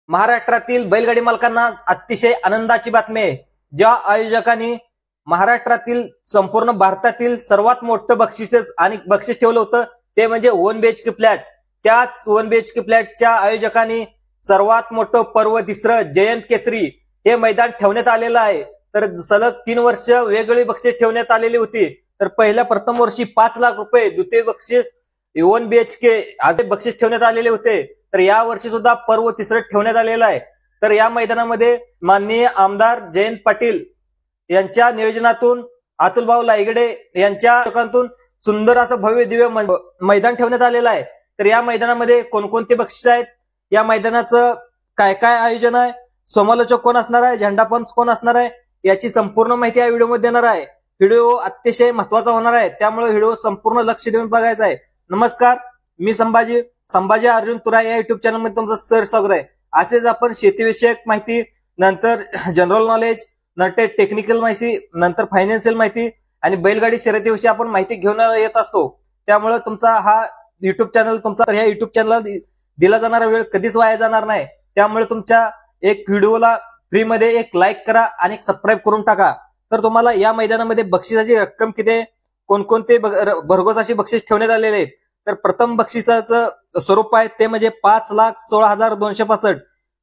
महाराष्ट्रातील बैलगाडी मालकांना अतिशय आनंदाची बातमी आहे। ज्या आयोजकांनी महाराष्ट्रातील संपूर्ण भारतातील सर्वात मोठं बक्षीस ठेवलं होतं ते म्हणजे 1 BHK फ्लॅट। त्याच 1 BHK फ्लॅटच्या आयोजकांनी सर्वात मोठं पर्व तिसरं जयंत केसरी हे मैदान ठेवण्यात आलेलं आहे। तर सलग 3 वर्ष वेगवेगळी बक्षीस ठेवण्यात आलेली होती। तर पहिल्या प्रथम वर्षी 5 लाख रुपये, द्वितीय बक्षीस 1 BHK आधी बक्षीस ठेवण्यात आलेले होते। तर या वर्षी सुद्धा पर्व तिसरं ठेवण्यात आलेलं आहे। तर या मैदानामध्ये माननीय आमदार जयंत पाटील यांच्या नियोजनातून अतुलभाऊ लायगडे यांच्या चौकातून सुंदर असं भव्य दिव्य मैदान ठेवण्यात आलेलं आहे। तर या मैदानामध्ये कोणकोणते बक्षीस आहेत, या मैदानाचं काय काय आयोजन आहे, समालोचक कोण असणार आहे, झेंडापंच कोण असणार आहे, याची संपूर्ण माहिती या व्हिडिओमध्ये देणार आहे। व्हिडिओ अतिशय महत्त्वाचा होणार आहे, त्यामुळे व्हिडिओ संपूर्ण लक्ष देऊन बघायचा आहे। नमस्कार, मी संभाजी अर्जुन तुरा या युट्यूब चॅनल मध्ये तुमचं सर स्वागत आहे। असेच आपण शेतीविषयक माहिती, नंतर जनरल नॉलेज, नंतर टेक्निकल माहिती, नंतर फायनान्शियल माहिती आणि बैलगाडी शर्यतीविषयी आपण माहिती घेऊन येत असतो। त्यामुळे तुमचा हा युट्यूब चॅनल ह्या युट्यूब चॅनलला दिला जाणारा वेळ कधीच वाया जाणार नाही। त्यामुळे तुमच्या एक व्हिडिओला फ्री मध्ये एक लाईक करा आणि सबस्क्राईब करून टाका। तर तुम्हाला या मैदानामध्ये बक्षिसाची रक्कम किती आहे, कोणकोणते भरघोस अशी बक्षीस ठेवण्यात आलेले आहेत। तर प्रथम बक्षिसाचं स्वरूप आहे ते म्हणजे 5,16,265।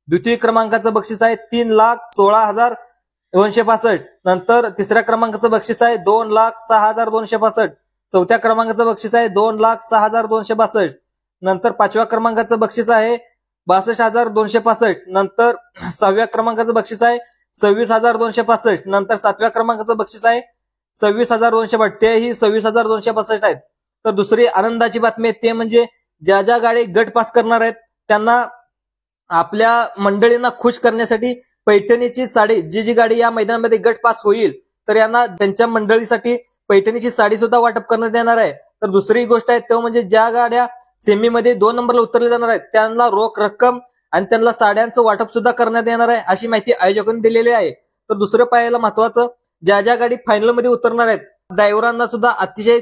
द्वितीय क्रमांकाचं बक्षीस आहे 3,16,265। नंतर तिसऱ्या क्रमांकाचं बक्षीस आहे 2,06,265। चौथ्या क्रमांकाचं बक्षीस आहे 2,06,262। नंतर पाचव्या क्रमांकाचं बक्षीस आहे 62,265। नंतर 6व्या क्रमांकाचं बक्षीस आहे 26,265। नंतर 7व्या क्रमांकाचं बक्षीस आहे 26,265, तेही 26,265 आहेत। तर दुसरी आनंदाची बातमी ते म्हणजे ज्या ज्या गाडी गट पास करणार आहेत त्यांना आपल्या मंडळींना खुश करण्यासाठी पैठणीची साडी, जी गाडी या मैदानामध्ये गट पास होईल तर यांना त्यांच्या मंडळीसाठी पैठणीची साडी सुद्धा वाटप करण्यात येणार आहे। तर दुसरी गोष्ट आहे तो म्हणजे ज्या गाड्या सेमीमध्ये 2 नंबरला उतरले जाणार आहेत त्यांना रोख रक्कम आणि त्यांना साड्यांचं वाटप सुद्धा करण्यात येणार आहे, अशी माहिती आयोजकांनी दिलेली आहे। तर दुसरं पाहायला महत्वाचं, ज्या ज्या गाडी फायनल मध्ये उतरणार आहेत ड्रायव्हरांना सुद्धा अतिशय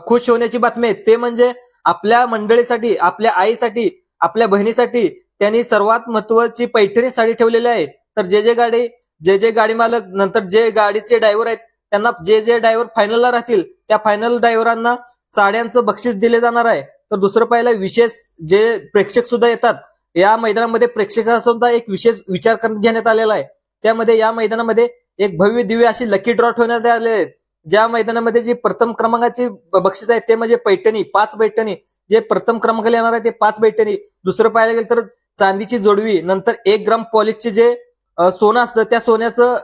खुश होण्याची बातमी आहे ते म्हणजे आपल्या मंडळीसाठी, आपल्या आईसाठी, आपल्या बहिणीसाठी त्यांनी सर्वात महत्वाची पैठणी साडी ठेवलेली आहे। तर जे गाडी मालक, नंतर जे गाडीचे ड्रायव्हर आहेत त्यांना जे ड्रायव्हर फायनलला राहतील त्या फायनल ड्रायव्हरांना साड्यांचं बक्षीस दिले जाणार आहे। तर दुसरं पाहिलं, विशेष जे प्रेक्षक सुद्धा येतात या मैदानामध्ये, प्रेक्षकांचा सुद्धा एक विशेष विचार घेण्यात आलेला आहे। त्यामध्ये या मैदानामध्ये एक भव्य दिव्य अशी लकी ड्रॉ ठेवण्यात आले आहेत। ज्या मैदानामध्ये जी प्रथम क्रमांकाची बक्षीस आहे ते म्हणजे पैठणी, 5 पैठणी, जे प्रथम क्रमांकाला येणार आहे ते 5 पैठणी। दुसरं पाहायला गेलं तर चांदीची जोडवी, नंतर 1 ग्राम पॉलिशचे जे सोनं असतं त्या सोन्याचं,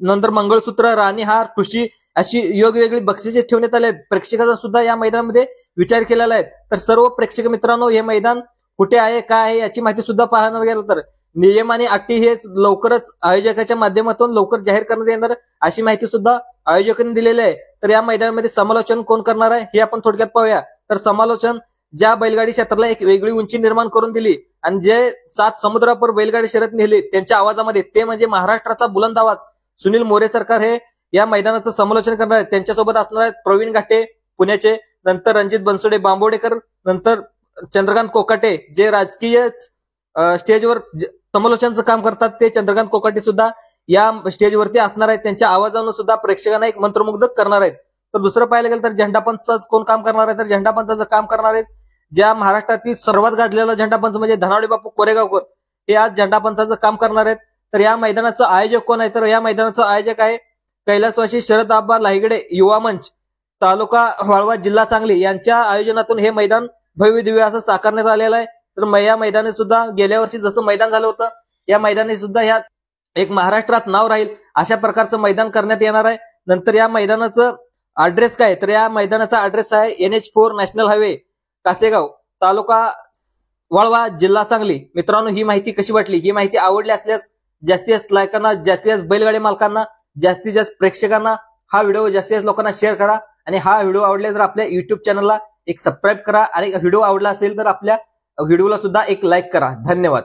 नंतर मंगळसूत्र, राणीहार, ठुशी, अशी वेगवेगळी बक्षिसे ठेवण्यात आले आहेत। प्रेक्षकांचा सुद्धा या मैदानामध्ये विचार केलेला आहे। तर सर्व प्रेक्षक मित्रांनो, हे मैदान कुठे आहे, काय आहे याची माहिती सुद्धा पाहणार गेलं तर नियम आणि अटी हे लवकरच आयोजकाच्या माध्यमातून लवकर जाहीर करण्यात येणार, अशी माहिती सुद्धा आयोजकांनी दिलेली आहे। तर या मैदानामध्ये समालोचन कोण करणार आहे हे आपण थोडक्यात पाहूया। तर समालोचन ज्या बैलगाडी क्षेत्राला एक वेगळी उंची निर्माण करून दिली आणि जे 7 समुद्रापर बैलगाडी शर्यत नेली त्यांच्या आवाजामध्ये, ते म्हणजे महाराष्ट्राचा बुलंद आवाज सुनील मोरे सरकार हे या मैदानाचं समालोचन करणार आहेत। त्यांच्यासोबत असणार आहेत प्रवीण घाटे पुण्याचे, नंतर रणजित बनसोडे बांबोडेकर, नंतर चंद्रकांत कोकाटे जे राजकीय स्टेजवर समालोचनाचं काम करतात, ते चंद्रकांत कोकाटे सुद्धा या स्टेजवरती असणार आहेत। त्यांच्या आवाजानं सुद्धा प्रेक्षकांना एक मंत्रमुग्ध करणार आहेत। तर दुसरं पाहायला गेलं तर झेंडापंचाचं कोण काम करणार आहे, तर झेंडापंचाचं काम करणार आहेत ज्या महाराष्ट्रातील सर्वात गाजलेला झेंडापंच म्हणजे धनावडे बापू कोरेगावकर, हे आज झेंडापंचाचं काम करणार आहेत। तर या मैदानाचं आयोजक कोण आहे, तर या मैदानाचं आयोजक आहे कैलासवासी शरद आबा लायगडे युवा मंच, तालुका वाळवा, जिल्हा सांगली यांच्या आयोजनातून हे मैदान भव्य दिव्य असं साकारण्यात आलेलं आहे। तर या मैदानात सुद्धा गेल्या वर्षी जसं मैदान झालं होतं या मैदानात सुद्धा ह्या एक महाराष्ट्रात नाव राहील अशा प्रकारचं मैदान करण्यात येणार आहे। नंतर या मैदानाचं ऍड्रेस काय, तर या मैदानाचा ऍड्रेस आहे NH4 नॅशनल हायवे, कासेगाव, तालुका वाळवा, जिल्हा सांगली। मित्रांनो, ही माहिती कशी वाटली, ही माहिती आवडली असल्यास जास्तीत जास्त लायकांना, जास्तीत जास्त बैलगाडी मालकांना, जास्तीत जास्त प्रेक्षकांना हा व्हिडिओ जास्तीत जास्त लोकांना शेअर करा। आणि हा व्हिडिओ आवडला तर आपल्या युट्यूब चॅनलला एक सबस्क्राईब करा आणि व्हिडिओ आवडला असेल तर आपल्या व्हिडिओला सुद्धा एक लाईक करा। धन्यवाद।